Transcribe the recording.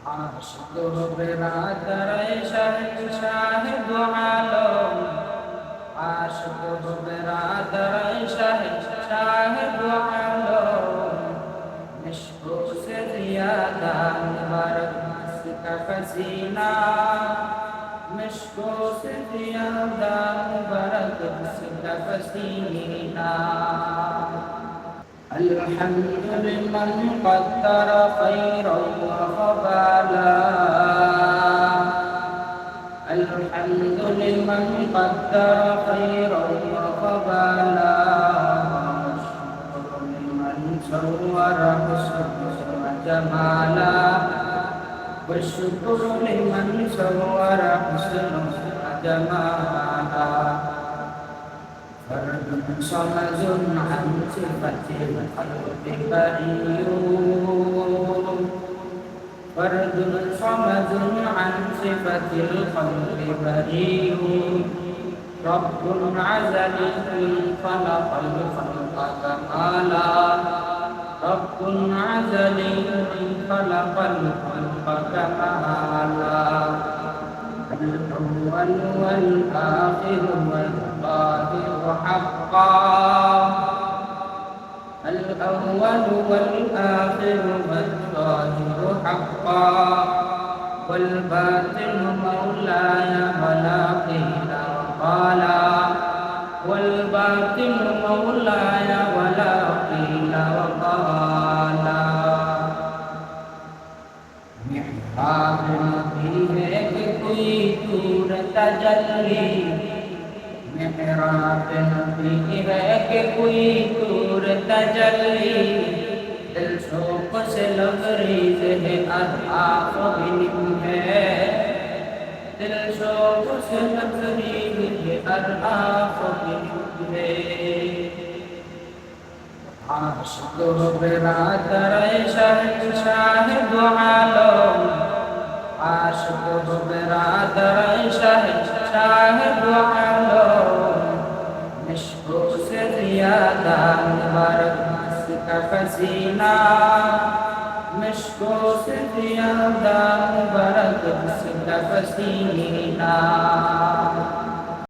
आशिक हो बिरादर शहंशाह दो आलम, आशिक हो बिरादर शहंशाह दो आलम, इश्क़ो से ज़ियादा मुबारक इसका पसीना, इश्क़ो से ज़ियादा मुबारक इसका पसीना। الحمد لمن قدر خيرا وخبالا، الحمد لمن قدر خيرا وخبالا، والشكر لمن صور حسنا وجمالا، والشكر لمن صور حسنا وجمالا. فرد صمد عن صفة الخلق بريء، فرد صمد عن صفة الخلق بريء، رب عزلي خلق الخلق كمالا، رب عزلي خلق الخلق كمالا. الأول والآخر والظاهر حقا، الأول والآخر والظاهر حقا، والباطن مولاي ولا قيل وقالا، والباطن مولاي ولا قيل وقالا. محراب नबी है कि कोई दूर तजल्ली, महराब नबी है कि कोई दूर तजल्ली, दिल शौक से लबरेज है अरआफ बिलिम है, दिल शौक से लबरेज है अरआफ बिलिम है. आशिक हो बिरादर शहंशाह दो आलम, आशिक हो बिरादर शहंशाह दो आलम, इश्क़ो से ज़ियादा मुबारक इसका पसीना, इश्क़ो से ज़ियादा मुबारक इसका पसीना.